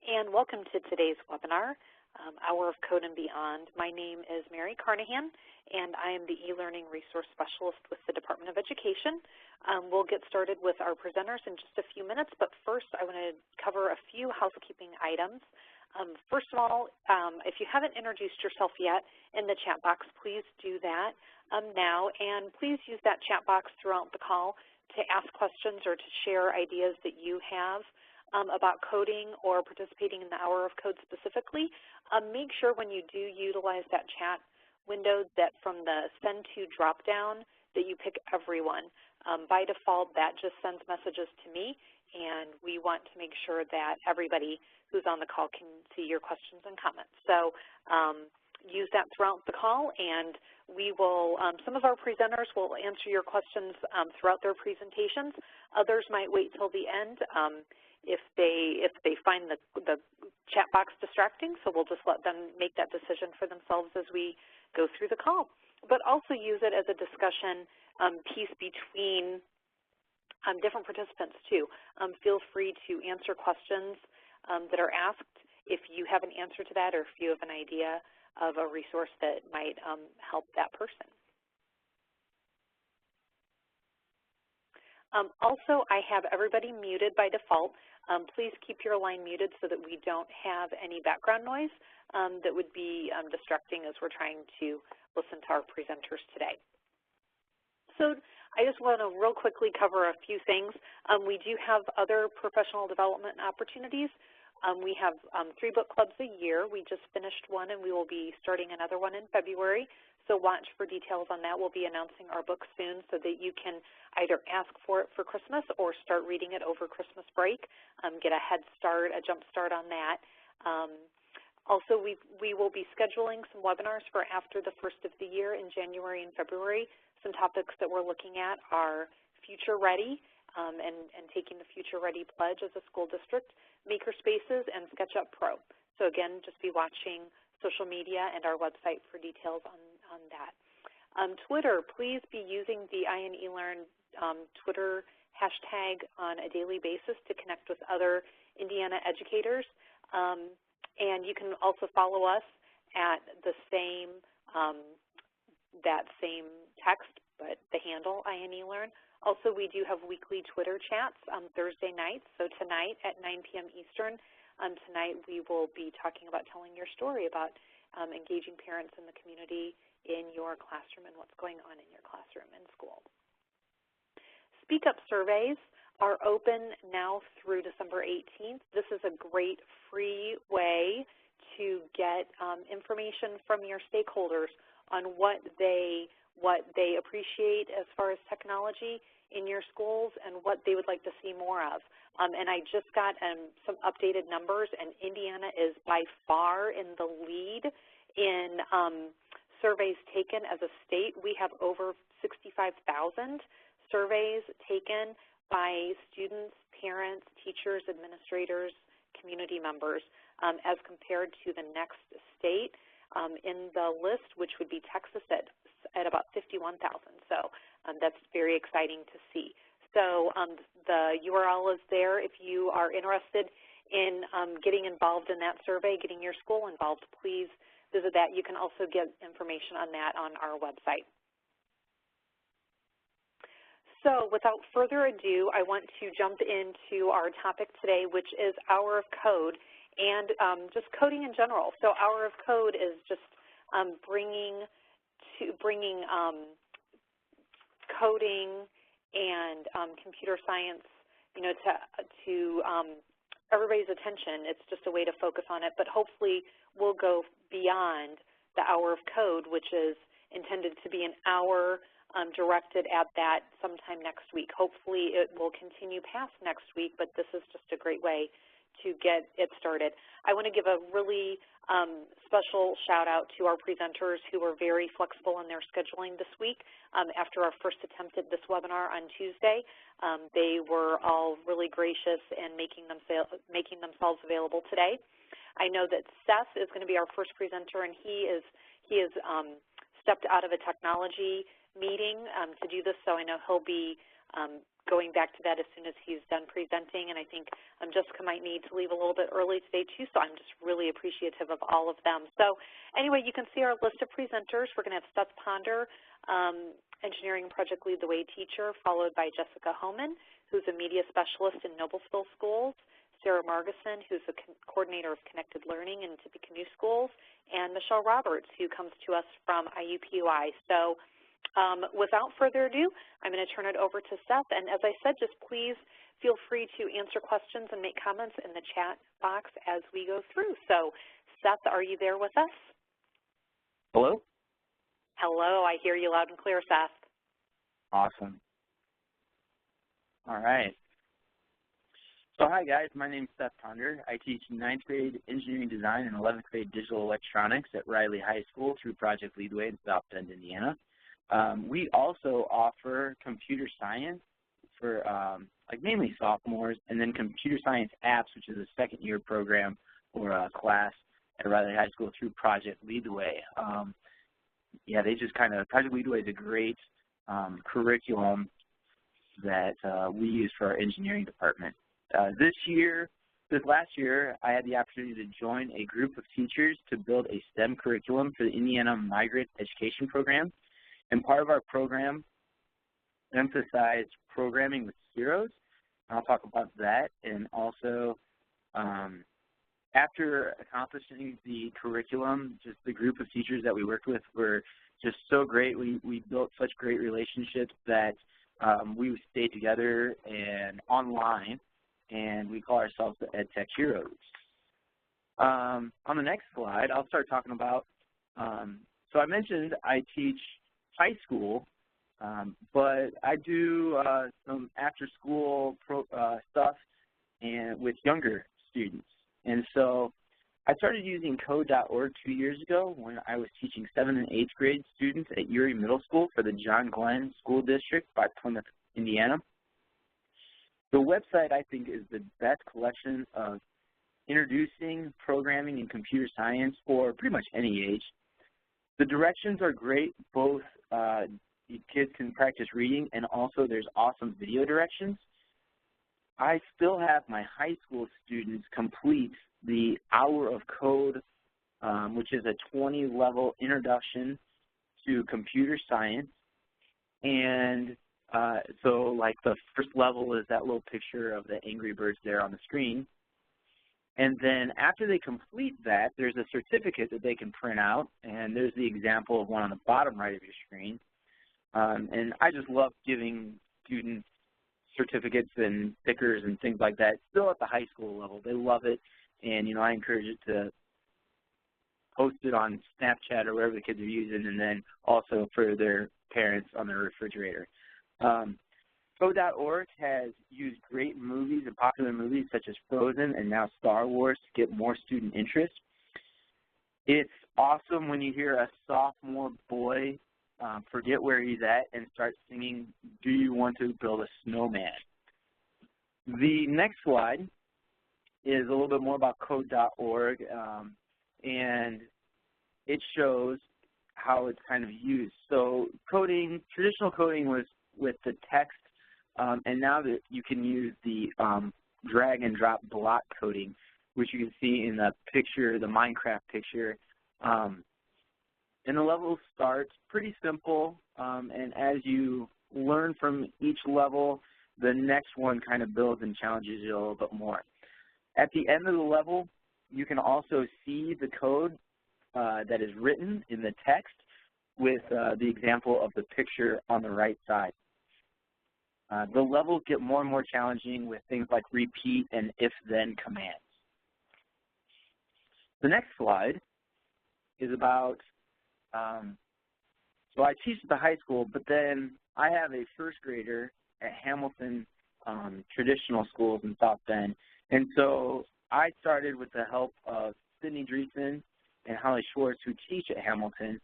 and welcome to today's webinar, Hour of Code and Beyond. My name is Mary Carnahan, and I am the eLearning Resource Specialist with the Department of Education. We'll get started with our presenters in just a few minutes, but first I want to cover a few housekeeping items. First of all, if you haven't introduced yourself yet in the chat box, please do that now, and please use that chat box throughout the call to ask questions or to share ideas that you have about coding or participating in the Hour of Code specifically. Make sure when you do utilize that chat window that from the Send To drop-down that you pick everyone. By default, that just sends messages to me, and we want to make sure that everybody who's on the call can see your questions and comments. So use that throughout the call, and we will, some of our presenters will answer your questions throughout their presentations. Others might wait till the end if they find the chat box distracting, so we'll just let them make that decision for themselves as we go through the call. But also use it as a discussion piece between different participants too. Feel free to answer questions that are asked if you have an answer to that or if you have an idea of a resource that might help that person. Also, I have everybody muted by default. Please keep your line muted so that we don't have any background noise that would be distracting as we're trying to listen to our presenters today. So I just want to real quickly cover a few things. We do have other professional development opportunities. We have 3 book clubs a year. We just finished one, and we will be starting another one in February. So watch for details on that. We'll be announcing our book soon so that you can either ask for it for Christmas or start reading it over Christmas break, get a head start, a jump start on that. Also, we will be scheduling some webinars for after the first of the year in January and February. Some topics that we're looking at are Future Ready and taking the Future Ready pledge as a school district, Makerspaces, and SketchUp Pro. So again, just be watching social media and our website for details on that. Twitter, please be using the eLearn Twitter hashtag on a daily basis to connect with other Indiana educators. And you can also follow us at the same, that same text, but the handle eLearn. Also, we do have weekly Twitter chats on Thursday nights. So tonight at 9 p.m. Eastern, tonight we will be talking about telling your story about engaging parents in the community in your classroom and what's going on in your classroom and school. Speak Up surveys are open now through December 18th. This is a great free way to get information from your stakeholders on what they appreciate as far as technology in your schools and what they would like to see more of. And I just got some updated numbers, and Indiana is by far in the lead in surveys taken as a state. We have over 65,000 surveys taken by students, parents, teachers, administrators, community members, as compared to the next state in the list, which would be Texas at about 51,000. So that's very exciting to see. So the URL is there if you are interested in getting involved in that survey, getting your school involved. Please visit that. You can also get information on that on our website. So without further ado, I want to jump into our topic today, which is Hour of Code and just coding in general. So Hour of Code is just bringing coding and computer science, you know, to everybody's attention. It's just a way to focus on it, but hopefully we'll go beyond the Hour of Code, which is intended to be an hour directed at that sometime next week. Hopefully it will continue past next week, but this is just a great way to get it started. I want to give a really special shout out to our presenters who were very flexible in their scheduling this week. After our first attempt at this webinar on Tuesday, they were all really gracious in making themselves available today. I know that Seth is going to be our first presenter, and he is stepped out of a technology meeting to do this, so I know he'll be going back to that as soon as he's done presenting. And I think Jessica might need to leave a little bit early today too, so I'm just really appreciative of all of them. So anyway, you can see our list of presenters. We're going to have Seth Ponder, Engineering Project Lead the Way teacher, followed by Jessica Homan, who's a media specialist in Noblesville Schools, Sarah Margison, who's the coordinator of Connected Learning in Tippecanoe Schools, and Michelle Roberts, who comes to us from IUPUI. So without further ado, I'm going to turn it over to Seth. And as I said, just please feel free to answer questions and make comments in the chat box as we go through. So Seth, are you there with us? Hello? Hello, I hear you loud and clear, Seth. Awesome. All right. So hi guys, my name is Seth Ponder. I teach 9th grade engineering design and 11th grade digital electronics at Riley High School through Project Lead the Way in South Bend, Indiana. We also offer computer science for like mainly sophomores, and then computer science apps, which is a second-year program or a class at Riley High School through Project Lead the Way. Yeah, they just kind of, Project Lead the Way is a great curriculum that we use for our engineering department. This last year, I had the opportunity to join a group of teachers to build a STEM curriculum for the Indiana Migrant Education Program. And part of our program emphasized programming with heroes. I'll talk about that. And also, after accomplishing the curriculum, just the group of teachers that we worked with were just so great. We built such great relationships that we stayed together and online, and we call ourselves the EdTech Heroes. On the next slide, I'll start talking about, so I mentioned I teach high school, but I do some after-school stuff and with younger students. And so I started using code.org 2 years ago when I was teaching 7th and 8th grade students at Erie Middle School for the John Glenn School District by Plymouth, Indiana. The website, I think, is the best collection of introducing programming and computer science for pretty much any age. The directions are great. Both kids can practice reading, and also there's awesome video directions. I still have my high school students complete the Hour of Code, which is a 20-level introduction to computer science. And so like the first level is that little picture of the Angry Birds there on the screen. And then after they complete that, there's a certificate that they can print out, and there's the example of one on the bottom right of your screen. And I just love giving students certificates and stickers and things like that, still at the high school level. They love it, and, you know, I encourage it to post it on Snapchat or wherever the kids are using, and then also for their parents on their refrigerator. Code.org has used great movies and popular movies such as Frozen and now Star Wars to get more student interest. It's awesome when you hear a sophomore boy forget where he's at and start singing, "Do You Want to Build a Snowman?" The next slide is a little bit more about code.org, and it shows how it's kind of used. So coding, traditional coding was with the text, and now that you can use the drag and drop block coding, which you can see in the picture, the Minecraft picture. And the levels start pretty simple, and as you learn from each level, the next one kind of builds and challenges you a little bit more. At the end of the level, you can also see the code that is written in the text with the example of the picture on the right side. The levels get more and more challenging with things like repeat and if-then commands. The next slide is about, so I teach at the high school, but then I have a first grader at Hamilton Traditional Schools in South Bend. And so I started with the help of Sydney Dreesen and Holly Schwartz, who teach at Hamilton.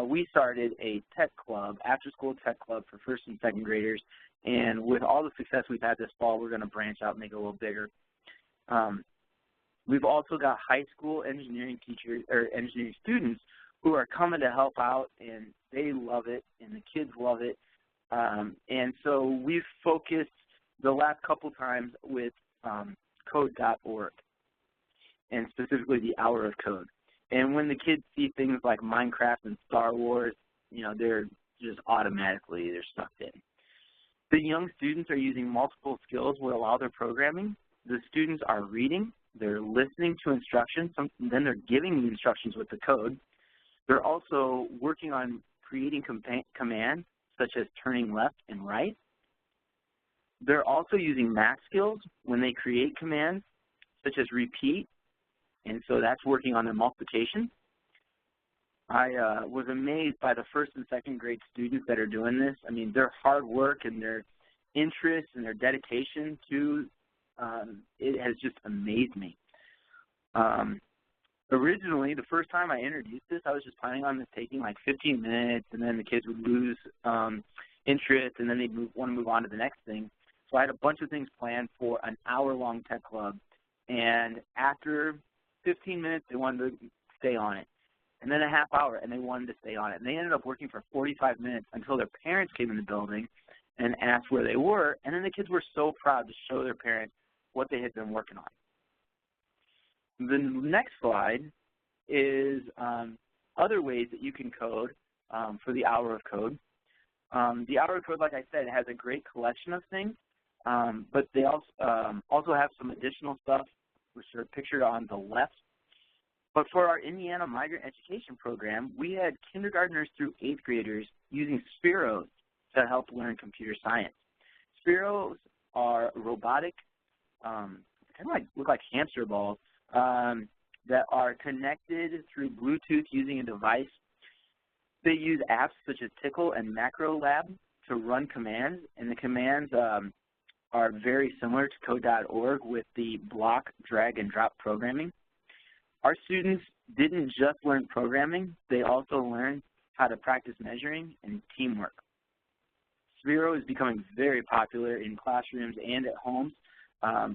We started a tech club, after-school tech club for first and second graders. And with all the success we've had this fall, we're going to branch out and make it a little bigger. We've also got high school engineering teachers or engineering students who are coming to help out, and they love it, and the kids love it. And so we've focused the last couple times with code.org, and specifically the Hour of Code. And when the kids see things like Minecraft and Star Wars, you know, they're sucked in. The young students are using multiple skills while they're programming. The students are reading, they're listening to instructions, then they're giving the instructions with the code. They're also working on creating commands, such as turning left and right. They're also using math skills when they create commands, such as repeat, and so that's working on their multiplication. I was amazed by the first and second grade students that are doing this. I mean, their hard work and their interest and their dedication to it has just amazed me. Originally, the first time I introduced this, I was just planning on this taking like 15 minutes, and then the kids would lose interest, and then they'd want to move on to the next thing. So I had a bunch of things planned for an hour-long tech club, and after 15 minutes, they wanted to stay on it. And then a half hour, and they wanted to stay on it. And they ended up working for 45 minutes until their parents came in the building and asked where they were, and then the kids were so proud to show their parents what they had been working on. The next slide is other ways that you can code for the Hour of Code. The Hour of Code, like I said, has a great collection of things, but they also have some additional stuff which are pictured on the left. But for our Indiana Migrant Education Program, we had kindergartners through 8th graders using Spiros to help learn computer science. Spiros are robotic, kind of like look like hamster balls, that are connected through Bluetooth using a device. They use apps such as Tickle and MacroLab to run commands, and the commands are very similar to code.org with the block, drag, and drop programming. Our students didn't just learn programming, they also learned how to practice measuring and teamwork. Spiro is becoming very popular in classrooms and at homes.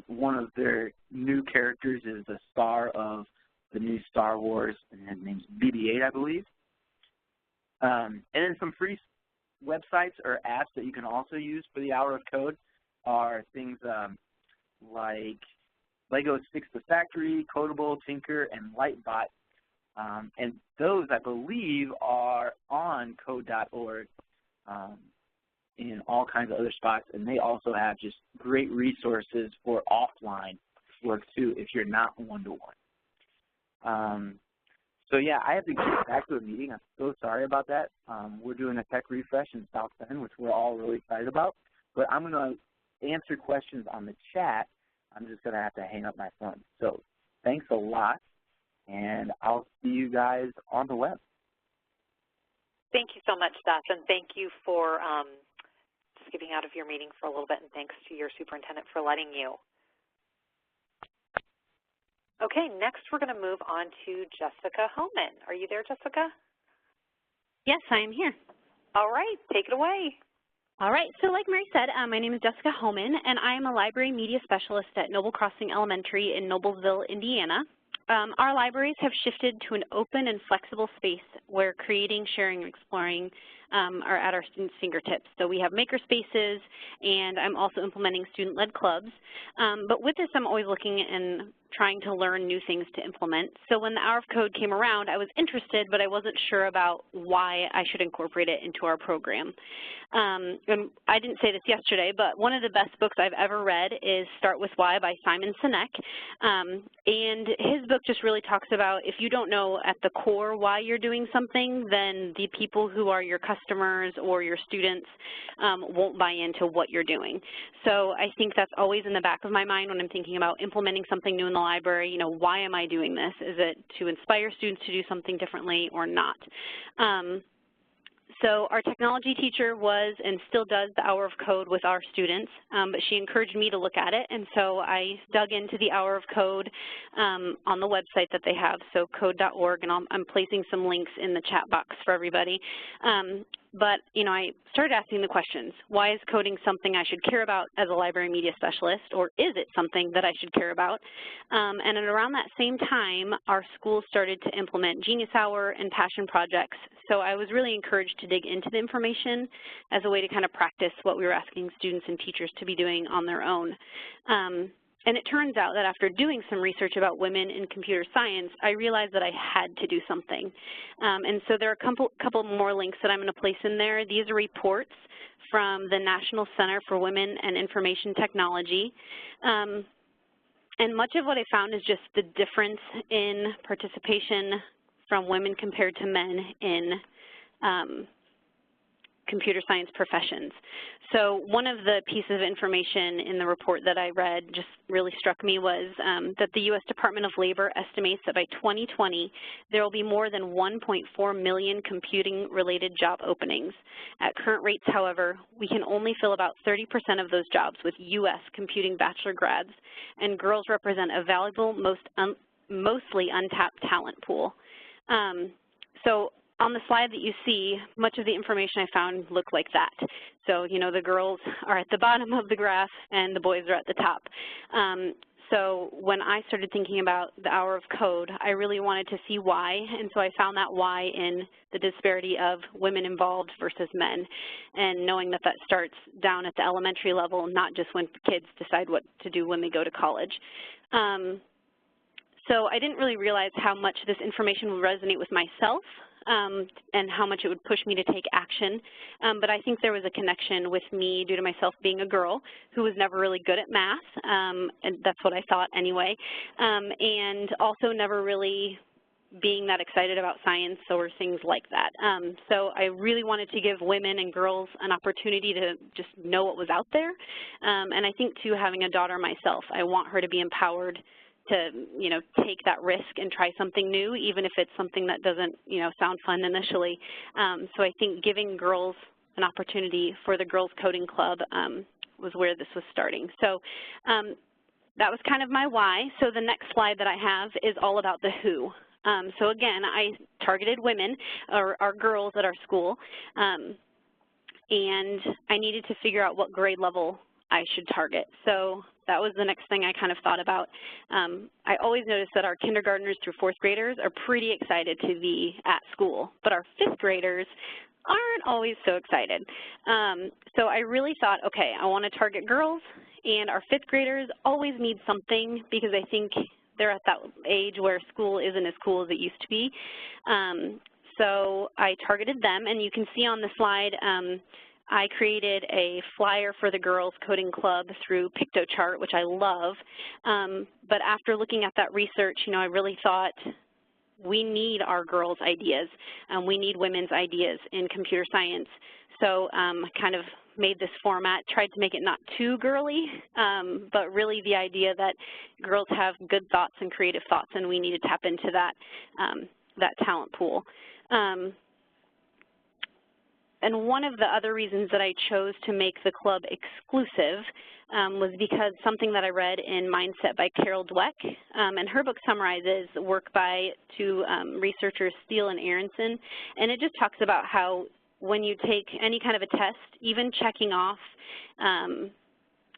One of their new characters is the star of the new Star Wars, and his name's BB-8, I believe. And then some free websites or apps that you can also use for the Hour of Code are things like Lego Fix the Factory, Codable, Tinker, and Lightbot. And those, I believe, are on code.org in all kinds of other spots. And they also have just great resources for offline work, too, if you're not one-to-one. So, yeah, I have to get back to a meeting. I'm so sorry about that. We're doing a tech refresh in South Bend, which we're all really excited about. But I'm going to answer questions on the chat. I'm just going to have to hang up my phone. So thanks a lot, and I'll see you guys on the web. Thank you so much, Seth, and thank you for skipping out of your meeting for a little bit, and thanks to your superintendent for letting you. Okay, next we're going to move on to Jessica Homan. Are you there, Jessica? Yes, I am here. All right, take it away. All right, so like Mary said, my name is Jessica Homan, and I am a library media specialist at Noble Crossing Elementary in Noblesville, Indiana. Our libraries have shifted to an open and flexible space where creating, sharing, and exploring are at our students' fingertips. So we have maker spaces, and I'm also implementing student-led clubs. But with this, I'm always looking and trying to learn new things to implement. So when the Hour of Code came around, I was interested, but I wasn't sure about why I should incorporate it into our program. And I didn't say this yesterday, but one of the best books I've ever read is Start With Why by Simon Sinek. And his book just really talks about if you don't know at the core why you're doing something, then the people who are your customers or your students won't buy into what you're doing. So I think that's always in the back of my mind when I'm thinking about implementing something new in the library. You know, why am I doing this? Is it to inspire students to do something differently or not? So our technology teacher was and still does the Hour of Code with our students, but she encouraged me to look at it, and so I dug into the Hour of Code on the website that they have, so code.org, and I'm placing some links in the chat box for everybody. But, you know, I started asking the questions. Why is coding something I should care about as a library media specialist, or is it something that I should care about? And at around that same time, our school started to implement Genius Hour and passion projects So I was really encouraged to dig into the information as a way to kind of practice what we were asking students and teachers to be doing on their own. And it turns out that after doing some research about women in computer science, I realized that I had to do something. And so there are a couple more links that I'm going to place in there. These are reports from the National Center for Women and Information Technology. And much of what I found is just the difference in participation from women compared to men in computer science professions. So one of the pieces of information in the report that I read just really struck me was that the U.S. Department of Labor estimates that by 2020, there will be more than 1.4 million computing-related job openings. At current rates, however, we can only fill about 30% of those jobs with U.S. computing bachelor grads, and girls represent a valuable, mostly untapped talent pool. So on the slide that you see, much of the information I found looked like that. So, you know, the girls are at the bottom of the graph and the boys are at the top. So when I started thinking about the hour of code, I really wanted to see why, and so I found that why in the disparity of women involved versus men, and knowing that that starts down at the elementary level, not just when kids decide what to do when they go to college. So I didn't really realize how much this information would resonate with myself and how much it would push me to take action. But I think there was a connection with me due to myself being a girl who was never really good at math, and that's what I thought anyway, and also never really being that excited about science or things like that. So I really wanted to give women and girls an opportunity to just know what was out there. And I think, too, having a daughter myself, I want her to be empowered to, you know, take that risk and try something new, even if it's something that doesn't, you know, sound fun initially. So I think giving girls an opportunity for the Girls Coding Club was where this was starting. So that was kind of my why. So the next slide that I have is all about the who. So again, I targeted women, or girls at our school, and I needed to figure out what grade level I should target. So that was the next thing I kind of thought about. I always noticed that our kindergartners through fourth graders are pretty excited to be at school, but our fifth graders aren't always so excited. So I really thought, okay, I want to target girls, and our fifth graders always need something because I think they're at that age where school isn't as cool as it used to be. So I targeted them, and you can see on the slide, I created a flyer for the Girls Coding Club through PictoChart, which I love. But after looking at that research, you know, I really thought we need our girls' ideas. We need women's ideas in computer science. So I kind of made this format, tried to make it not too girly, but really the idea that girls have good thoughts and creative thoughts, and we need to tap into that, that talent pool. And one of the other reasons that I chose to make the club exclusive was because something that I read in Mindset by Carol Dweck, and her book summarizes work by two researchers, Steele and Aronson, and it just talks about how when you take any kind of a test, even checking off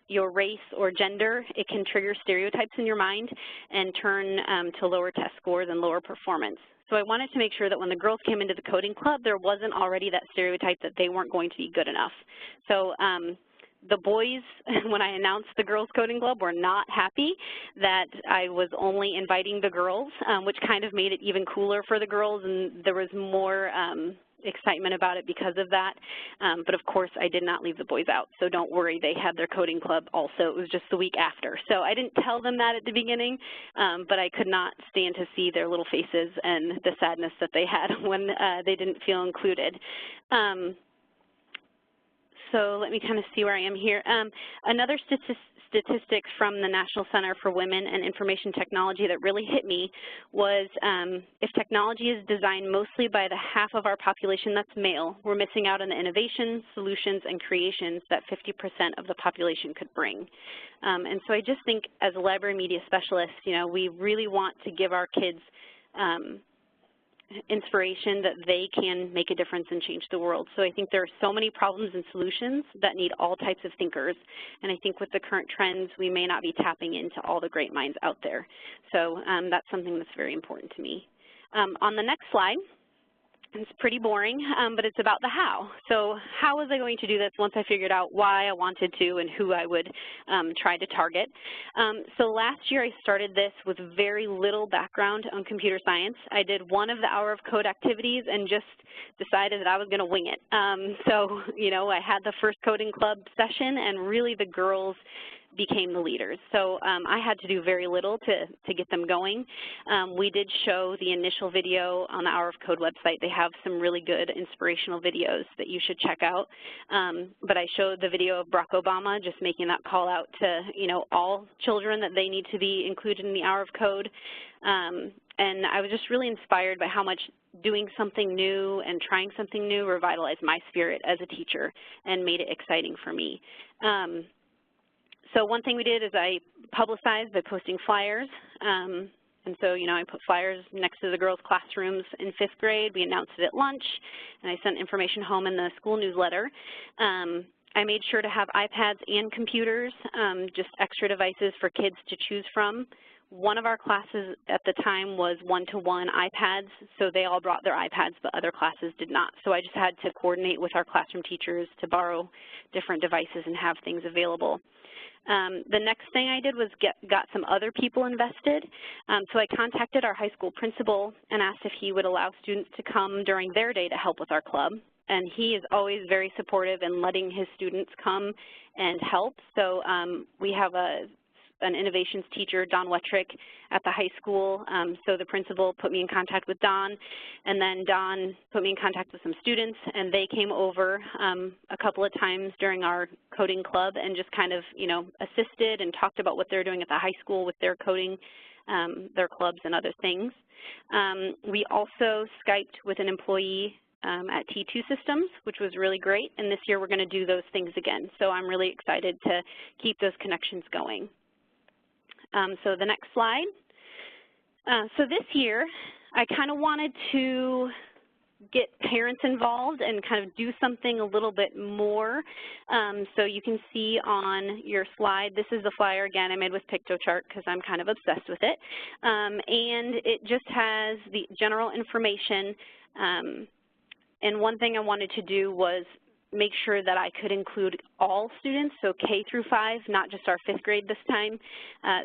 your race or gender, it can trigger stereotypes in your mind and turn to lower test scores and lower performance. So I wanted to make sure that when the girls came into the coding club, there wasn't already that stereotype that they weren't going to be good enough. So the boys, when I announced the Girls Coding Club, were not happy that I was only inviting the girls, which kind of made it even cooler for the girls, and there was more excitement about it because of that. But of course, I did not leave the boys out, so don't worry, they had their coding club also. It was just the week after. So I didn't tell them that at the beginning, but I could not stand to see their little faces and the sadness that they had when they didn't feel included. So let me kind of see where I am here. Another statistic from the National Center for Women and Information Technology that really hit me was if technology is designed mostly by the half of our population that's male, we're missing out on the innovations, solutions, and creations that 50% of the population could bring. And so I just think as a library media specialist, you know, we really want to give our kids inspiration that they can make a difference and change the world. So I think there are so many problems and solutions that need all types of thinkers, and I think with the current trends, we may not be tapping into all the great minds out there. So that's something that's very important to me. On the next slide, It's pretty boring, but it's about the how. So how was I going to do this once I figured out why I wanted to and who I would try to target? So last year I started this with very little background on computer science. I did one of the Hour of Code activities and just decided that I was going to wing it. So, you know, I had the first coding club session, and really the girls became the leaders. So I had to do very little to get them going. We did show the initial video on the Hour of Code website. They have some really good inspirational videos that you should check out. But I showed the video of Barack Obama just making that call out to, you know, all children that they need to be included in the Hour of Code. And I was just really inspired by how much doing something new and trying something new revitalized my spirit as a teacher and made it exciting for me. So one thing we did is I publicized by posting flyers. And so, you know, I put flyers next to the girls' classrooms in 5th grade. We announced it at lunch, and I sent information home in the school newsletter. I made sure to have iPads and computers, just extra devices for kids to choose from. One of our classes at the time was one-to-one iPads, so they all brought their iPads, but other classes did not. So I just had to coordinate with our classroom teachers to borrow different devices and have things available. The next thing I did was got some other people invested. So I contacted our high school principal and asked if he would allow students to come during their day to help with our club. And he is always very supportive in letting his students come and help. So we have an innovations teacher, Don Wettrick, at the high school. So the principal put me in contact with Don, and then Don put me in contact with some students, and they came over a couple of times during our coding club and just kind of, you know, assisted and talked about what they're doing at the high school with their coding, their clubs and other things. We also Skyped with an employee at T2 Systems, which was really great, and this year we're going to do those things again. So I'm really excited to keep those connections going. So the next slide. So this year, I kind of wanted to get parents involved and kind of do something a little bit more. So you can see on your slide, this is the flyer again I made with PictoChart because I'm kind of obsessed with it. And it just has the general information. And one thing I wanted to do was make sure that I could include all students, so K through 5, not just our 5th grade this time.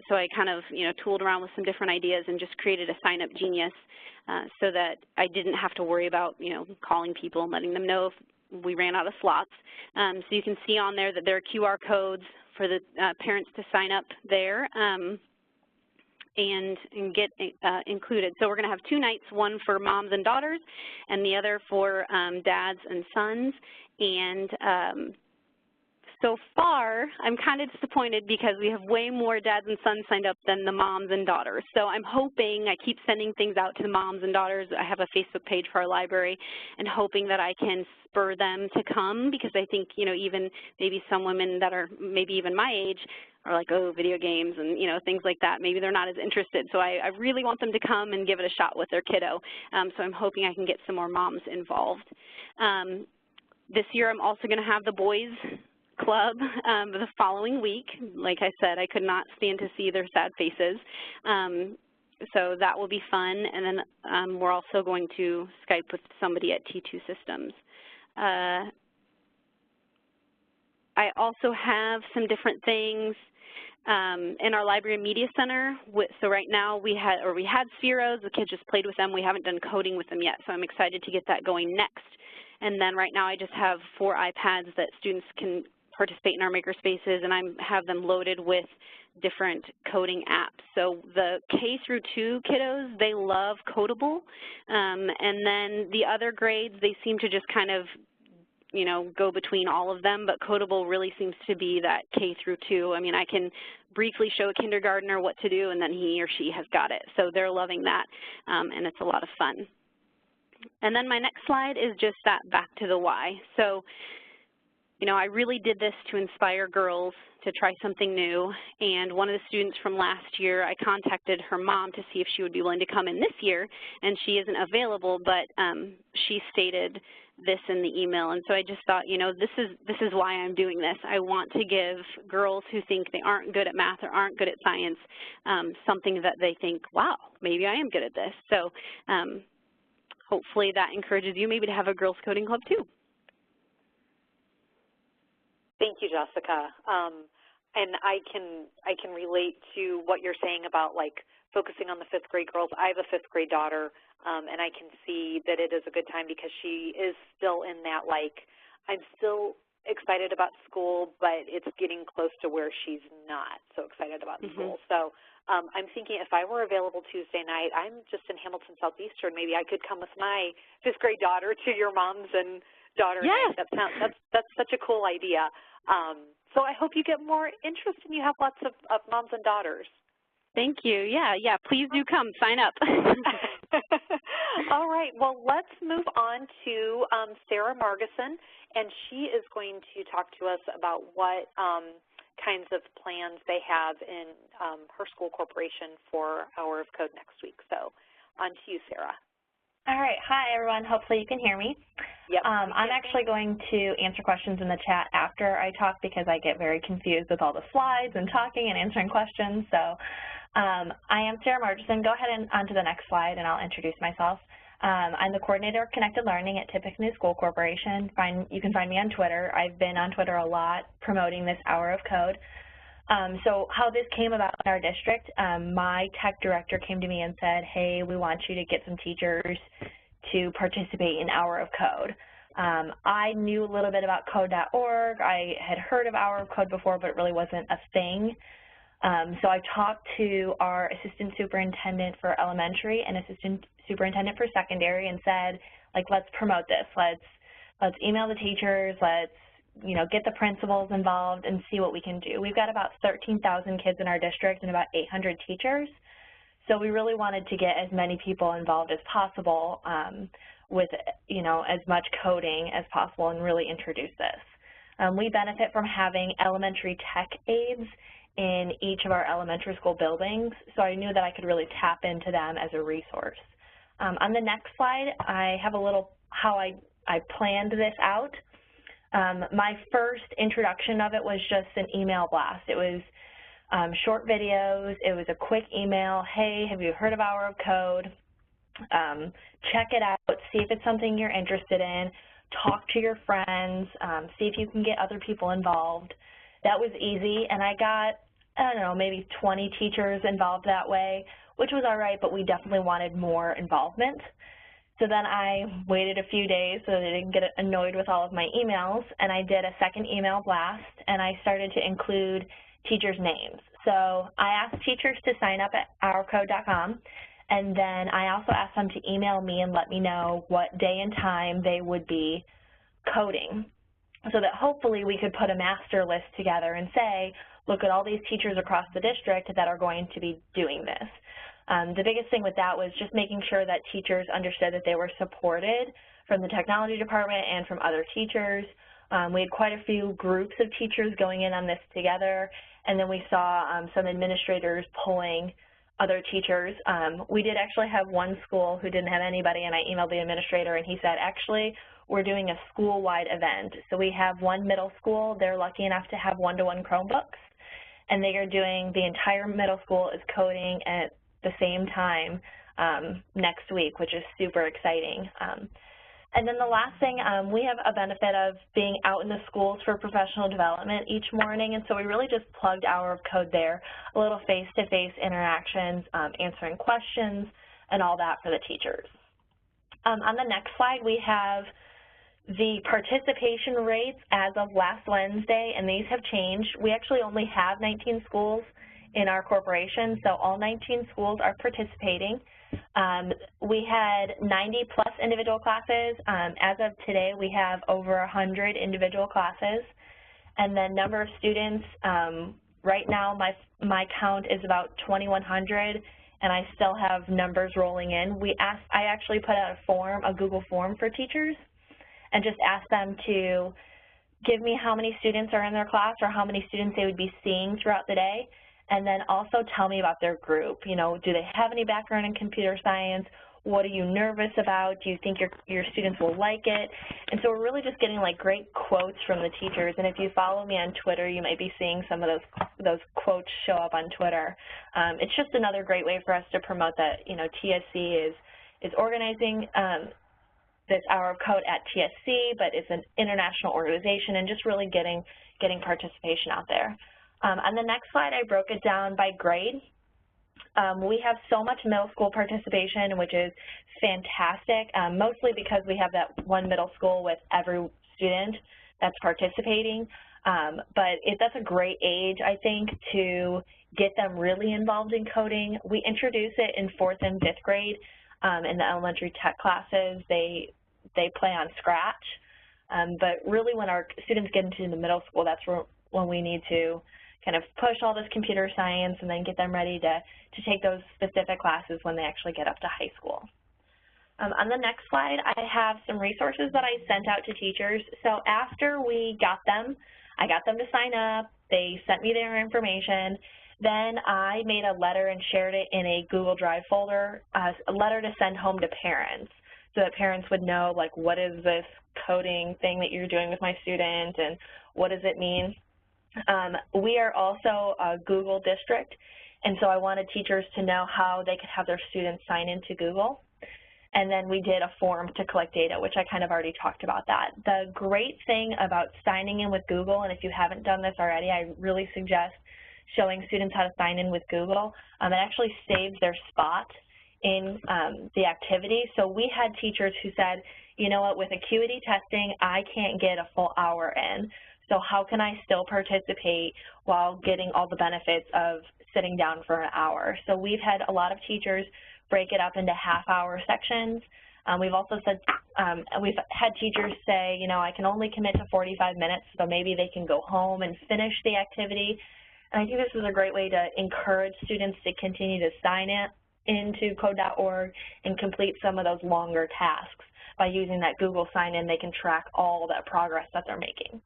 So I kind of, you know, tooled around with some different ideas and just created a sign-up genius so that I didn't have to worry about, you know, calling people and letting them know if we ran out of slots. So you can see on there that there are QR codes for the parents to sign up there and get included. So we're going to have 2 nights, one for moms and daughters and the other for dads and sons. And so far, I'm kind of disappointed because we have way more dads and sons signed up than the moms and daughters. So I'm hoping, I keep sending things out to the moms and daughters. I have a Facebook page for our library, and hoping that I can spur them to come, because I think, you know, even maybe some women that are maybe even my age are like, oh, video games and, you know, things like that. Maybe they're not as interested. So I really want them to come and give it a shot with their kiddo. So I'm hoping I can get some more moms involved. This year I'm also going to have the boys club the following week. Like I said, I could not stand to see their sad faces. So that will be fun. And then we're also going to Skype with somebody at T2 Systems. I also have some different things in our Library and Media Center. So right now we had Spheros. The kids just played with them. We haven't done coding with them yet, so I'm excited to get that going next. And then right now I just have 4 iPads that students can participate in our makerspaces, and I have them loaded with different coding apps. So the K through 2 kiddos, they love Codable. And then the other grades, they seem to just kind of, you know, go between all of them, but Codable really seems to be that K through 2. I mean, I can briefly show a kindergartner what to do, and then he or she has got it. So they're loving that, and it's a lot of fun. And then my next slide is just that back to the why. So, you know, I really did this to inspire girls to try something new, and one of the students from last year, I contacted her mom to see if she would be willing to come in this year, and she isn't available, but she stated this in the email. And so I just thought, you know, this is why I'm doing this. I want to give girls who think they aren't good at math or aren't good at science something that they think, wow, maybe I am good at this. So hopefully that encourages you maybe to have a girls coding club too. Thank you, Jessica. And I can relate to what you're saying about like focusing on the 5th grade girls. I have a 5th grade daughter, and I can see that it is a good time because she is still in that like, I'm still excited about school, but it's getting close to where she's not so excited about school. So I'm thinking if I were available Tuesday night, I'm just in Hamilton Southeastern, maybe I could come with my 5th grade daughter to your moms and daughter night. That's such a cool idea. So I hope you get more interest and you have lots of moms and daughters. Thank you. Yeah, please do come. Sign up. All right. Well, let's move on to Sarah Margison, and she is going to talk to us about what kinds of plans they have in her school corporation for Hour of Code next week. So on to you, Sarah. All right. Hi, everyone. Hopefully you can hear me. Yep. I'm actually going to answer questions in the chat after I talk because I get very confused with all the slides and talking and answering questions. So I am Sarah Margison. Go ahead and on to the next slide, and I'll introduce myself. I'm the coordinator of Connected Learning at Tippecanoe School Corporation. You can find me on Twitter. I've been on Twitter a lot promoting this Hour of Code. So how this came about in our district, my tech director came to me and said, hey, we want you to get some teachers to participate in Hour of Code. I knew a little bit about code.org. I had heard of Hour of Code before, but it really wasn't a thing. So I talked to our assistant superintendent for elementary and assistant superintendent for secondary and said, like, let's promote this. Let's email the teachers. Let's get the principals involved and see what we can do. We've got about 13,000 kids in our district and about 800 teachers. So we really wanted to get as many people involved as possible with, as much coding as possible and really introduce this. We benefit from having elementary tech aides in each of our elementary school buildings, so I knew that I could really tap into them as a resource. On the next slide, I have a little how I planned this out. My first introduction of it was just an email blast. It was short videos. It was a quick email. Hey, have you heard of Hour of Code? Check it out. See if it's something you're interested in. Talk to your friends. See if you can get other people involved. That was easy, and I got, I don't know, maybe 20 teachers involved that way, which was all right, but we definitely wanted more involvement. So then I waited a few days so that I didn't get annoyed with all of my emails, and I did a second email blast, and I started to include teachers' names. So I asked teachers to sign up at hourcode.com, and then I also asked them to email me and let me know what day and time they would be coding, so that hopefully we could put a master list together and say, look at all these teachers across the district that are going to be doing this. The biggest thing with that was just making sure that teachers understood that they were supported from the technology department and from other teachers. We had quite a few groups of teachers going in on this together, and then we saw some administrators pulling other teachers. We did actually have one school who didn't have anybody, and I emailed the administrator, and he said, actually, we're doing a school-wide event. So we have one middle school. They're lucky enough to have one-to-one Chromebooks, and they are doing, the entire middle school is coding at the same time next week, which is super exciting. And then the last thing, we have a benefit of being out in the schools for professional development each morning, and so we really just plugged Hour of Code there, a little face-to-face interactions, answering questions, and all that for the teachers. On the next slide, we have the participation rates as of last Wednesday, and these have changed. We actually only have 19 schools in our corporation, so all 19 schools are participating. We had 90-plus individual classes. As of today, we have over 100 individual classes. And the number of students, right now my count is about 2,100, and I still have numbers rolling in. I actually put out a Google form for teachers, and just asked them to give me how many students are in their class or how many students they would be seeing throughout the day. And then also tell me about their group. Do they have any background in computer science? What are you nervous about? Do you think your students will like it? And so we're really just getting like great quotes from the teachers. And if you follow me on Twitter, you might be seeing some of those quotes show up on Twitter. It's just another great way for us to promote that TSC is organizing this Hour of Code at TSC, but it's an international organization, and just really getting participation out there. On the next slide, I broke it down by grade. We have so much middle school participation, which is fantastic, mostly because we have that one middle school with every student that's participating. But that's a great age, I think, to get them really involved in coding. We introduce it in 4th and 5th grade in the elementary tech classes. They play on Scratch. But really when our students get into the middle school, that's when we need to kind of push all this computer science and then get them ready to take those specific classes when they actually get up to high school. On the next slide, I have some resources that I sent out to teachers. So after I got them to sign up, they sent me their information, then I made a letter and shared it in a Google Drive folder, a letter to send home to parents, so that parents would know, like, what is this coding thing that you're doing with my student and what does it mean? We are also a Google district, and so I wanted teachers to know how they could have their students sign into Google. And then we did a form to collect data, which I kind of already talked about that. The great thing about signing in with Google, and if you haven't done this already, I really suggest showing students how to sign in with Google. It actually saves their spot in the activity. So we had teachers who said, you know what, with acuity testing, I can't get a full hour in. So how can I still participate while getting all the benefits of sitting down for an hour? So we've had a lot of teachers break it up into half-hour sections. We've also said, we've had teachers say, you know, I can only commit to 45 minutes, so maybe they can go home and finish the activity. And I think this is a great way to encourage students to continue to sign into code.org and complete some of those longer tasks. By using that Google sign-in, they can track all that progress that they're making.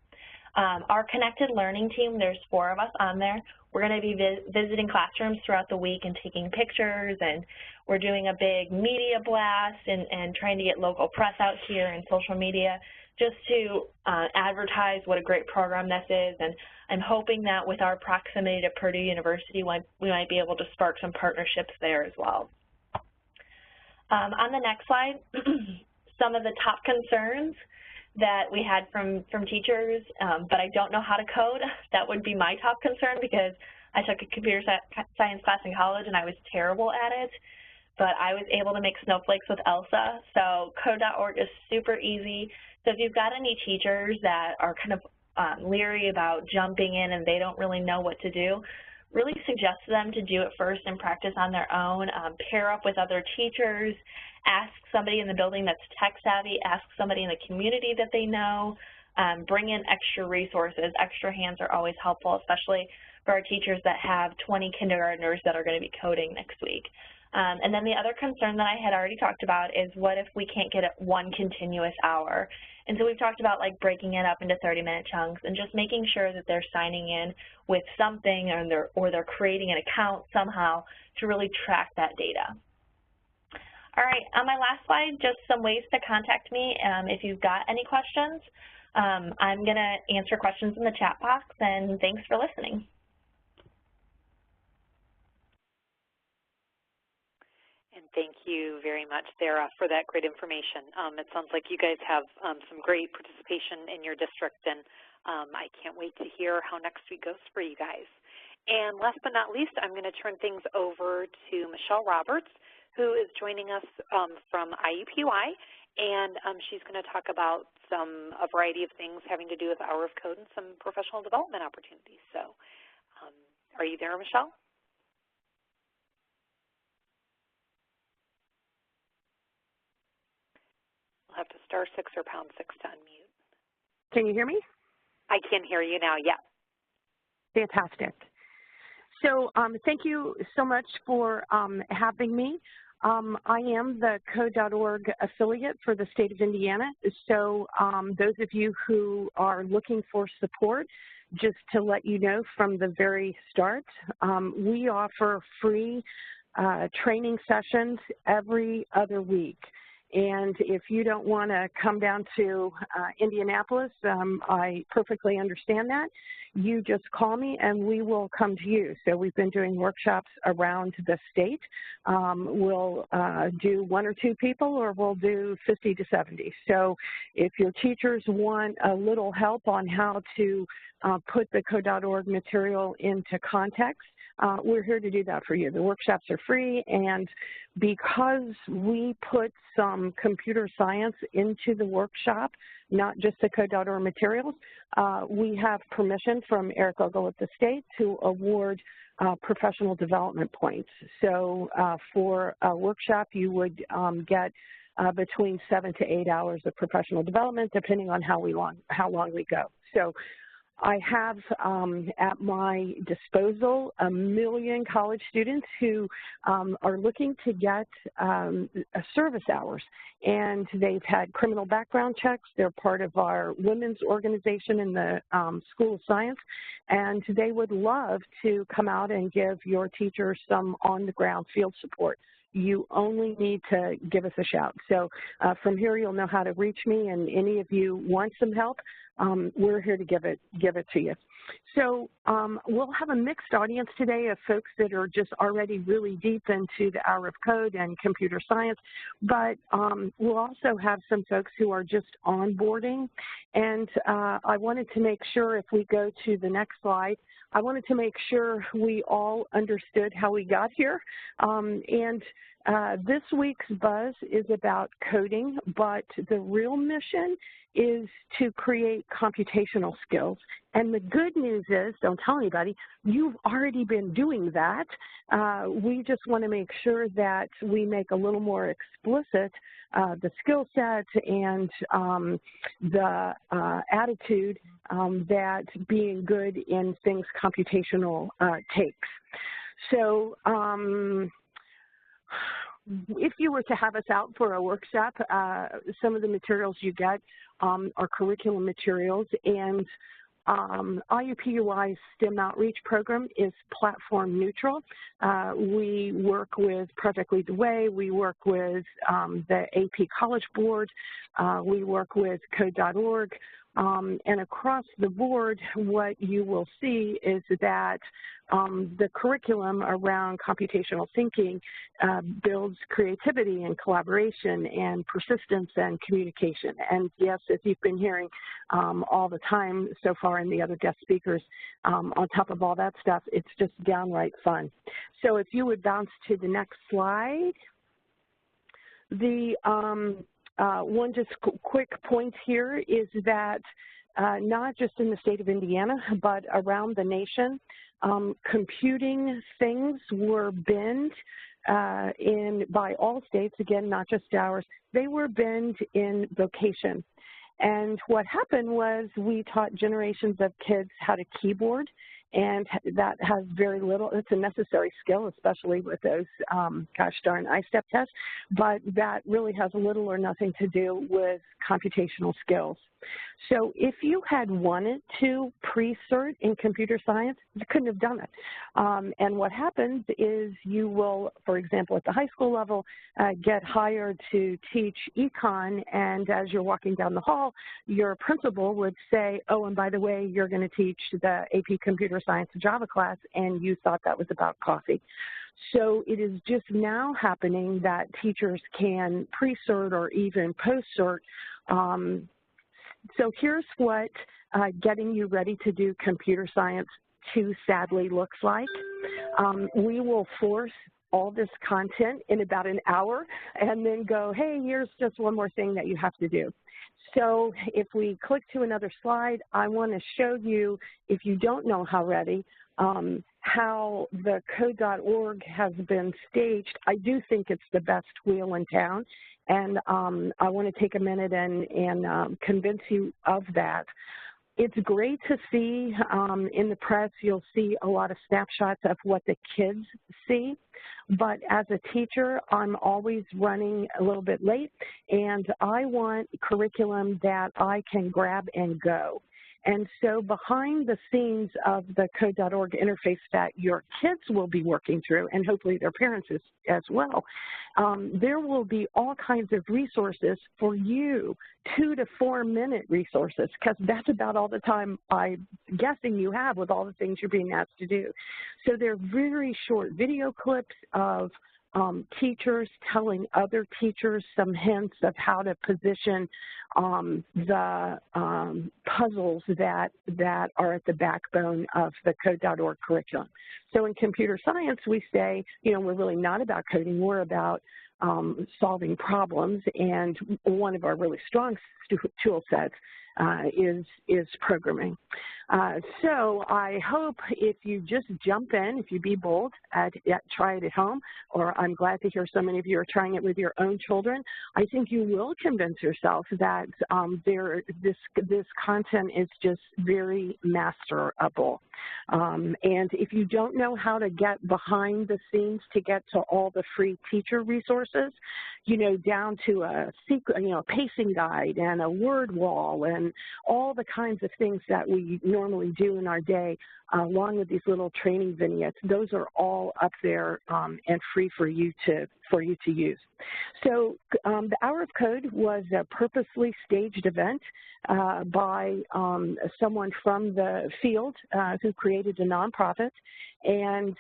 Our Connected Learning team, there's 4 of us on there. We're going to be visiting classrooms throughout the week and taking pictures, and we're doing a big media blast and trying to get local press out here and social media just to advertise what a great program this is. And I'm hoping that with our proximity to Purdue University, we might be able to spark some partnerships there as well. On the next slide, some of the top concerns that we had from teachers, but I don't know how to code. That would be my top concern because I took a computer science class in college and I was terrible at it, but I was able to make snowflakes with Elsa. So code.org is super easy. So if you've got any teachers that are kind of leery about jumping in and they don't really know what to do, really suggest to them to do it first and practice on their own, pair up with other teachers, ask somebody in the building that's tech savvy, ask somebody in the community that they know, bring in extra resources. Extra hands are always helpful, especially for our teachers that have 20 kindergartners that are going to be coding next week. And then the other concern that I had already talked about is what if we can't get it one continuous hour? And so we've talked about like breaking it up into 30-minute chunks and just making sure that they're signing in with something or they're creating an account somehow to really track that data. All right, on my last slide, just some ways to contact me if you've got any questions. I'm going to answer questions in the chat box, and thanks for listening. And thank you very much, Sarah, for that great information. It sounds like you guys have some great participation in your district, and I can't wait to hear how next week goes for you guys. And last but not least, I'm going to turn things over to Michelle Roberts, who is joining us from IUPUI, and she's going to talk about a variety of things having to do with Hour of Code and some professional development opportunities. So are you there, Michelle? We'll have to *6 or #6 to unmute. Can you hear me? I can hear you now, yeah. Fantastic. So thank you so much for having me. I am the Code.org affiliate for the state of Indiana. So those of you who are looking for support, just to let you know from the very start, we offer free training sessions every other week. And if you don't want to come down to Indianapolis, I perfectly understand that. You just call me and we will come to you. So we've been doing workshops around the state. We'll do 1 or 2 people, or we'll do 50 to 70. So if your teachers want a little help on how to put the code.org material into context, we're here to do that for you. The workshops are free, and because we put some computer science into the workshop, not just the code.org materials, we have permission from Eric Ogle at the state to award professional development points. So for a workshop, you would get between 7 to 8 hours of professional development, depending on how long we go. So I have at my disposal 1 million college students who are looking to get service hours, and they've had criminal background checks. They're part of our women's organization in the School of Science, and they would love to come out and give your teachers some on-the-ground field support. You only need to give us a shout. So from here, you'll know how to reach me, and any of you want some help, we're here to give it to you. So we'll have a mixed audience today of folks that are just already really deep into the hour of code and computer science, but we'll also have some folks who are just onboarding. And I wanted to make sure, if we go to the next slide, I wanted to make sure we all understood how we got here. This week's buzz is about coding, but the real mission is to create computational skills. And the good news is, don't tell anybody, you've already been doing that. We just want to make sure that we make a little more explicit the skill set and the attitude that being good in things computational takes. So if you were to have us out for a workshop, some of the materials you get are curriculum materials, and IUPUI's STEM outreach program is platform neutral. We work with Project Lead the Way, we work with the AP College Board, we work with code.org, and across the board, what you will see is that the curriculum around computational thinking builds creativity and collaboration and persistence and communication. And yes, as you've been hearing all the time so far in the other guest speakers, on top of all that stuff, it's just downright fun. So if you would bounce to the next slide. The one just quick point here is that not just in the state of Indiana, but around the nation, computing things were binned by all states, again, not just ours. They were binned in vocation. And what happened was we taught generations of kids how to keyboard, and that has very little, it's a necessary skill, especially with those gosh darn I-STEP tests, but that really has little or nothing to do with computational skills. So if you had wanted to pre-cert in computer science, you couldn't have done it. And what happens is you will, for example, at the high school level, get hired to teach econ, and as you're walking down the hall, your principal would say, oh, and by the way, you're going to teach the AP Computer Science Java class, and you thought that was about coffee. So it is just now happening that teachers can pre-cert or even post-cert. So here's what getting you ready to do computer science 2 sadly looks like. We will force all this content in about an hour and then go, hey, here's just one more thing that you have to do. So if we click to another slide, I want to show you, if you don't know how ready, how the code.org has been staged. I do think it's the best wheel in town, and I want to take a minute and convince you of that. It's great to see in the press, you'll see a lot of snapshots of what the kids see, but as a teacher, I'm always running a little bit late, and I want curriculum that I can grab and go. And so behind the scenes of the code.org interface that your kids will be working through, and hopefully their parents as well, there will be all kinds of resources for you, 2 to 4 minute resources, because that's about all the time I'm guessing you have with all the things you're being asked to do. So they're very short video clips of teachers telling other teachers some hints of how to position the puzzles that are at the backbone of the code.org curriculum. So in computer science, we say, you know, we're really not about coding, we're about solving problems, and one of our really strong tool sets is programming. So I hope if you just jump in, if you be bold, try it at home, or I'm glad to hear so many of you are trying it with your own children. I think you will convince yourself that this content is just very masterable. And if you don't know how to get behind the scenes to get to all the free teacher resources, you know, down to a pacing guide and a word wall and all the kinds of things that we normally do in our day, along with these little training vignettes, those are all up there and free for you to use. So the Hour of Code was a purposely staged event by someone from the field who created a nonprofit, and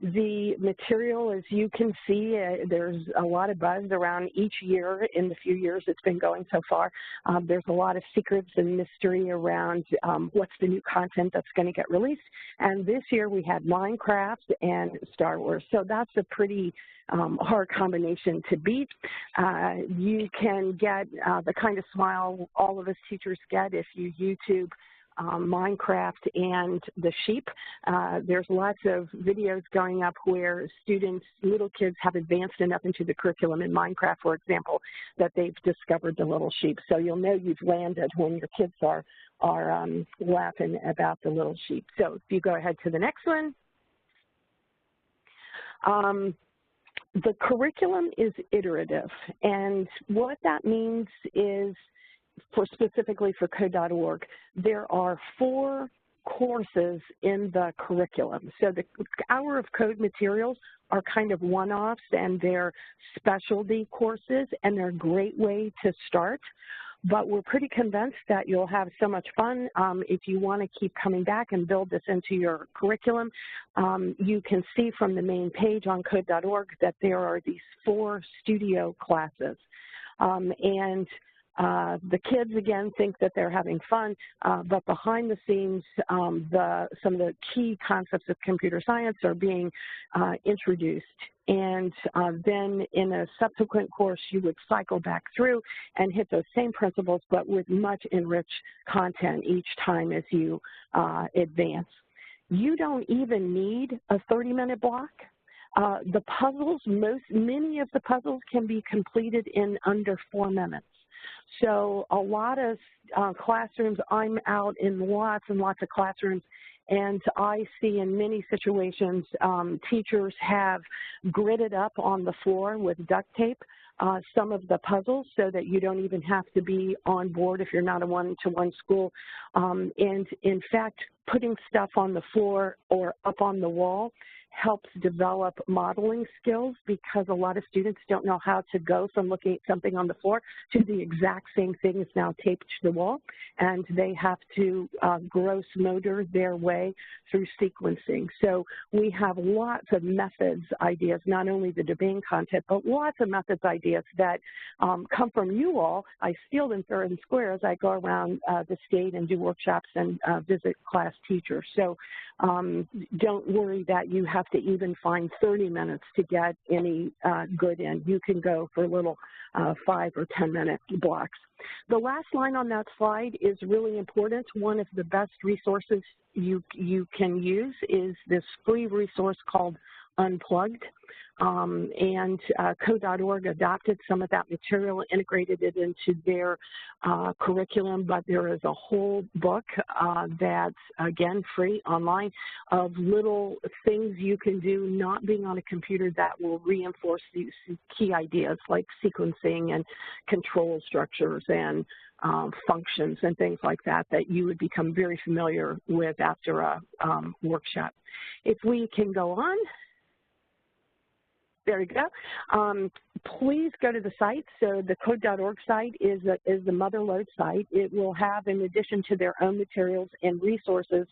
the material, as you can see, there's a lot of buzz around each year in the few years it's been going so far. There's a lot of secrets and mystery around what's the new content that's going to get released. And this year we had Minecraft and Star Wars. So that's a pretty hard combination to beat. You can get the kind of smile all of us teachers get if you YouTube Minecraft and the sheep. There's lots of videos going up where students, little kids, have advanced enough into the curriculum in Minecraft, for example, that they've discovered the little sheep. So you'll know you've landed when your kids are laughing about the little sheep. So if you go ahead to the next one. The curriculum is iterative, and what that means is, specifically for code.org, there are 4 courses in the curriculum. So the Hour of Code materials are kind of one-offs, and they're specialty courses, and they're a great way to start. But we're pretty convinced that you'll have so much fun. If you want to keep coming back and build this into your curriculum, you can see from the main page on code.org that there are these 4 studio classes. The kids, again, think that they're having fun, but behind the scenes, some of the key concepts of computer science are being introduced. And then in a subsequent course, you would cycle back through and hit those same principles, but with much enriched content each time as you advance. You don't even need a 30-minute block. The puzzles, many of the puzzles can be completed in under 4 minutes. So a lot of classrooms, I'm out in lots and lots of classrooms, and I see in many situations teachers have gridded up on the floor with duct tape some of the puzzles so that you don't even have to be on board if you're not a one-to-one school. And in fact, putting stuff on the floor or up on the wall helps develop modeling skills, because a lot of students don't know how to go from looking at something on the floor to the exact same thing is now taped to the wall, and they have to gross motor their way through sequencing. So we have lots of methods ideas, not only the debating content, but lots of methods ideas that come from you all. I steal them fair and square as I go around the state and do workshops and visit class teachers. So don't worry that you have to even find 30 minutes to get any good in. You can go for little 5 or 10 minute blocks. The last line on that slide is really important. One of the best resources you can use is this free resource called unplugged. And code.org adopted some of that material, integrated it into their curriculum, but there is a whole book that's, again, free online of little things you can do not being on a computer that will reinforce these key ideas like sequencing and control structures and functions and things like that that you would become very familiar with after a workshop. If we can go on. There we go. Please go to the site. So the code.org site is the Motherlode site. It will have, in addition to their own materials and resources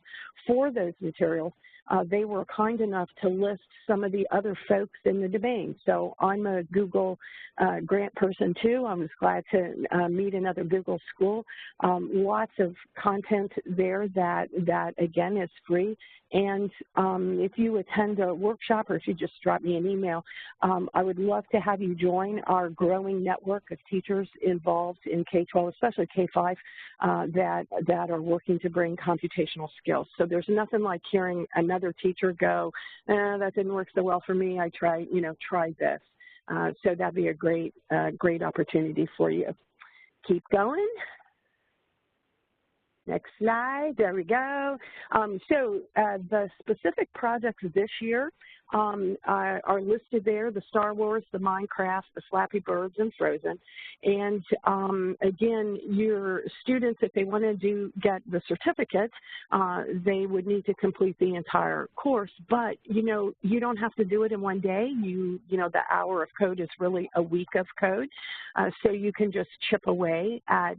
for those materials, they were kind enough to list some of the other folks in the domain. So I'm a Google grant person too. I was glad to meet another Google school. Lots of content there that again is free. And if you attend a workshop or if you just drop me an email, I would love to have you join our growing network of teachers involved in K-12, especially K-5, that are working to bring computational skills. So there's nothing like hearing another teacher go, that didn't work so well for me, I try this. So that'd be a great opportunity for you. Keep going. Next slide, there we go. So the specific projects this year are listed there, the Star Wars, the Minecraft, the Flappy Birds, and Frozen. And again, your students, if they want to get the certificate, they would need to complete the entire course. But, you don't have to do it in one day. The hour of code is really a week of code. So you can just chip away at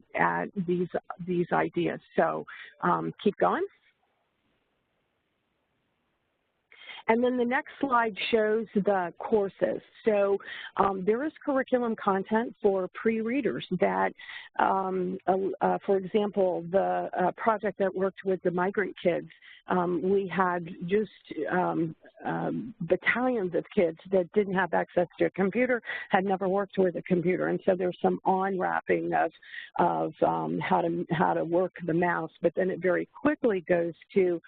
these ideas. So keep going. And then the next slide shows the courses. So there is curriculum content for pre-readers that, for example, the project that worked with the migrant kids, we had just battalions of kids that didn't have access to a computer, had never worked with a computer. And so there's some unwrapping of how to work the mouse, but then it very quickly goes to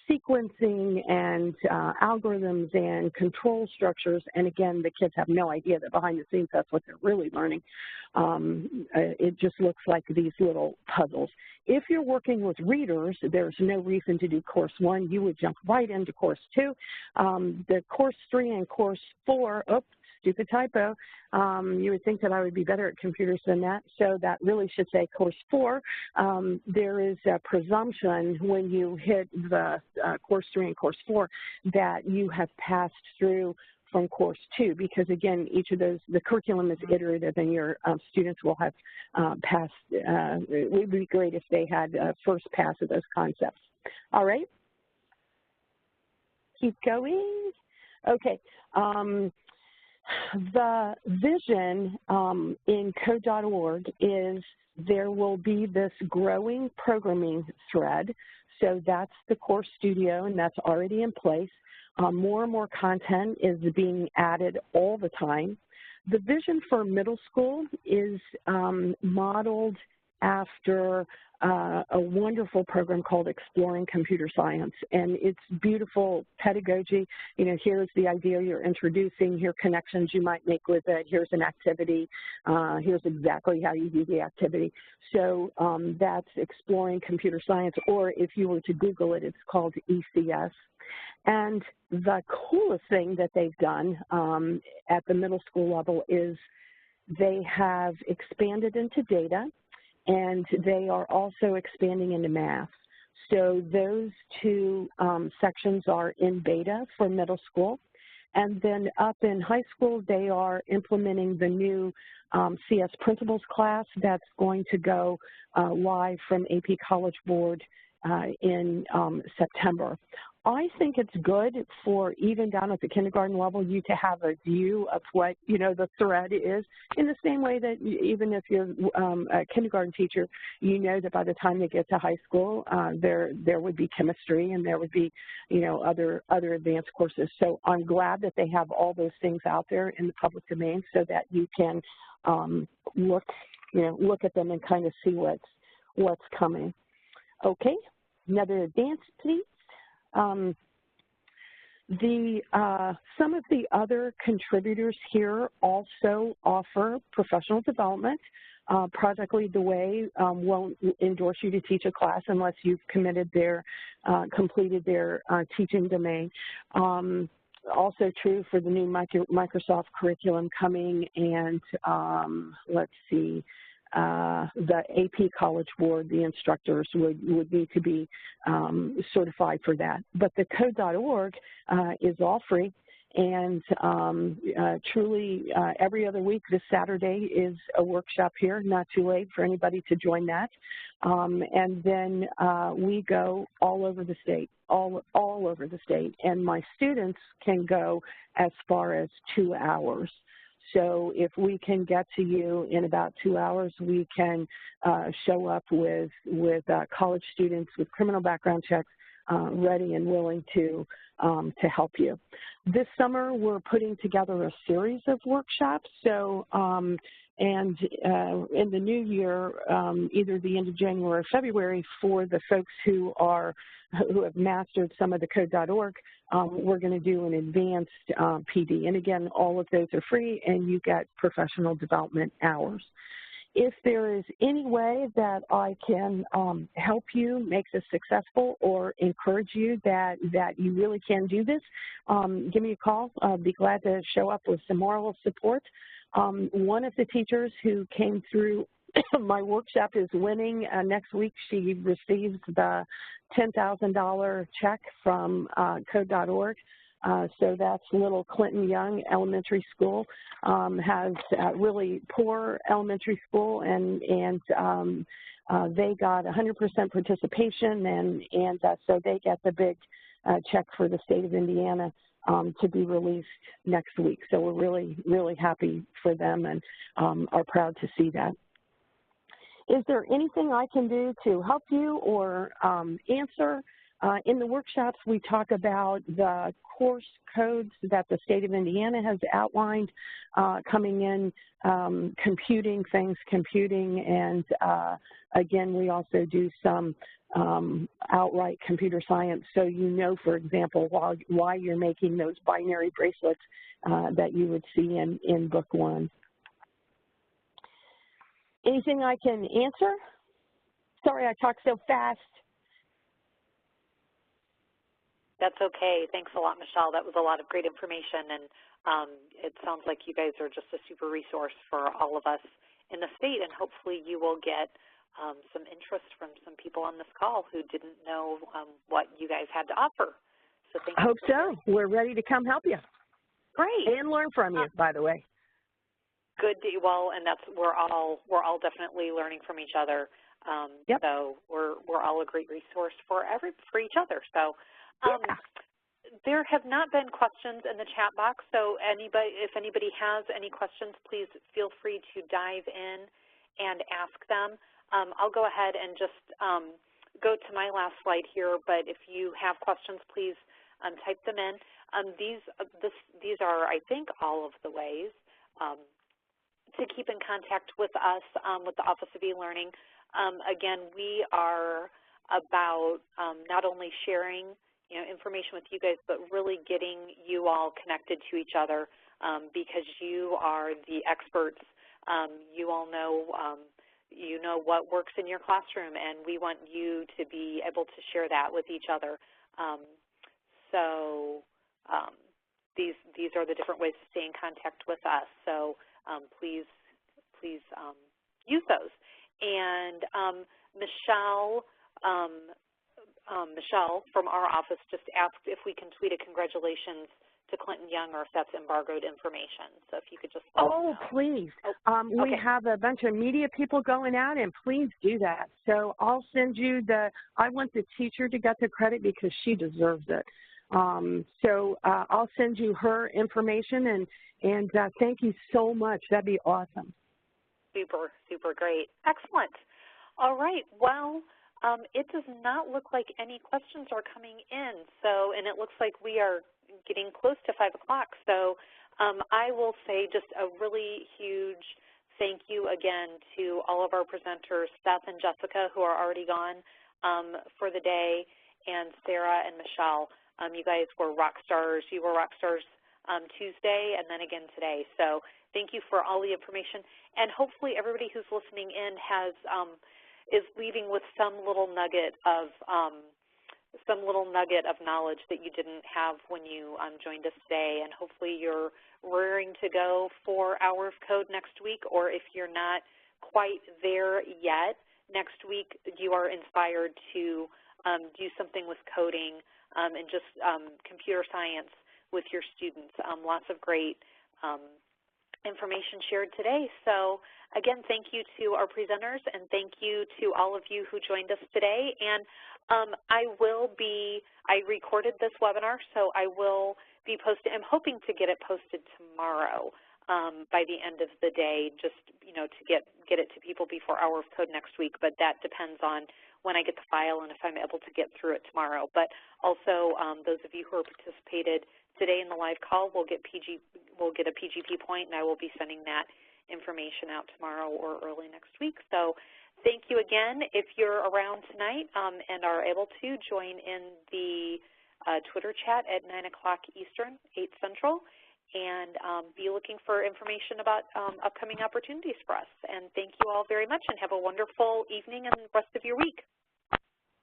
sequencing and algorithms and control structures, and again, the kids have no idea that behind the scenes that's what they're really learning. It just looks like these little puzzles. If you're working with readers, there's no reason to do course 1. You would jump right into course 2. The course 3 and course 4, oops, stupid typo. You would think that I would be better at computers than that, so that really should say course 4. There is a presumption when you hit the course 3 and course 4 that you have passed through from course 2, because again, each of those, the curriculum is iterative and your students will have passed. It would be great if they had a first pass of those concepts. All right, keep going. Okay. The vision in code.org is there will be this growing programming thread. So that's the course studio, and that's already in place. More and more content is being added all the time. The vision for middle school is modeled after a wonderful program called Exploring Computer Science, and it's beautiful pedagogy. Here's the idea you're introducing, here are connections you might make with it, here's an activity, here's exactly how you do the activity. So that's Exploring Computer Science, or if you were to Google it, it's called ECS. And the coolest thing that they've done at the middle school level is they have expanded into data, and they are also expanding into math. So those two sections are in beta for middle school. And then up in high school, they are implementing the new CS Principles class that's going to go live from AP College Board in September. I think it's good for even down at the kindergarten level you to have a view of what, the thread is, in the same way that even if you're a kindergarten teacher, that by the time they get to high school, there would be chemistry and there would be, other advanced courses. So I'm glad that they have all those things out there in the public domain so that you can look at them and kind of see what's coming. Okay, another advance, please. Some of the other contributors here also offer professional development. Project Lead the Way won't endorse you to teach a class unless you've completed their teaching domain. Also true for the new Microsoft curriculum coming, and let's see, the AP College Board, the instructors would need to be certified for that. But the code.org is all free, and truly every other week this Saturday is a workshop here, not too late for anybody to join that. And then we go all over the state, all over the state, and my students can go as far as 2 hours. So if we can get to you in about 2 hours, we can show up with college students with criminal background checks ready and willing to help you. This summer, we're putting together a series of workshops. So, in the new year, either the end of January or February, for the folks who have mastered some of the code.org, we're going to do an advanced PD. And again, all of those are free, and you get professional development hours. If there is any way that I can help you make this successful or encourage you that you really can do this, give me a call. I'll be glad to show up with some moral support. One of the teachers who came through my workshop is winning next week. She receives the $10,000 check from code.org. So that's little Clinton Young Elementary School, has really poor elementary school, and they got 100% participation, and so they get the big check for the state of Indiana to be released next week. So we're really, really happy for them, and are proud to see that. Is there anything I can do to help you or answer? In the workshops, we talk about the course codes that the state of Indiana has outlined coming in, computing, and again, we also do some outright computer science. So you know, for example, why you're making those binary bracelets that you would see in Book 1. Anything I can answer? Sorry, I talk so fast. That's okay. Thanks a lot, Michelle. That was a lot of great information, and it sounds like you guys are just a super resource for all of us in the state, and hopefully you will get some interest from some people on this call who didn't know what you guys had to offer. So thank you. I hope so. We're ready to come help you. Great. And learn from you, by the way. Good. Well, and we're all definitely learning from each other. Yep. So we're all a great resource for each other. So. There have not been questions in the chat box, so if anybody has any questions, please feel free to dive in and ask them. I'll go ahead and just go to my last slide here, but if you have questions, please type them in. These are, I think, all of the ways to keep in contact with us, with the Office of eLearning. Again, we are about not only sharing information with you guys, but really getting you all connected to each other because you are the experts. You all know, what works in your classroom, and we want you to be able to share that with each other. These are the different ways to stay in contact with us. So please use those. And Michelle from our office just asked if we can tweet a congratulations to Clinton Young or if that's embargoed information. So if you could just let us know. Please. Okay. We have a bunch of media people going out, and please do that. So I'll send you I want the teacher to get the credit because she deserves it. So I'll send you her information, and thank you so much. That'd be awesome. Super, super great. Excellent. All right. Well, it does not look like any questions are coming in, and it looks like we are getting close to 5 o'clock. So I will say just a really huge thank you again to all of our presenters, Seth and Jessica, who are already gone for the day, and Sarah and Michelle. You guys were rock stars. You were rock stars Tuesday and then again today. So thank you for all the information. And hopefully everybody who's listening in is leaving with some little nugget of knowledge that you didn't have when you joined us today. And hopefully you're rearing to go for Hour of Code next week, or if you're not quite there yet, next week you are inspired to do something with coding and just computer science with your students. Lots of great information shared today. So again, thank you to our presenters, and thank you to all of you who joined us today. And I recorded this webinar, so I will be posting. I'm hoping to get it posted tomorrow by the end of the day, just to get it to people before Hour of Code next week. But that depends on when I get the file and if I'm able to get through it tomorrow. But also, those of you who are participated today in the live call will get a PGP point, and I will be sending that information out tomorrow or early next week. So thank you again. If you're around tonight and are able to, join in the Twitter chat at 9 o'clock Eastern, 8 Central, and be looking for information about upcoming opportunities for us. And thank you all very much, and have a wonderful evening and the rest of your week.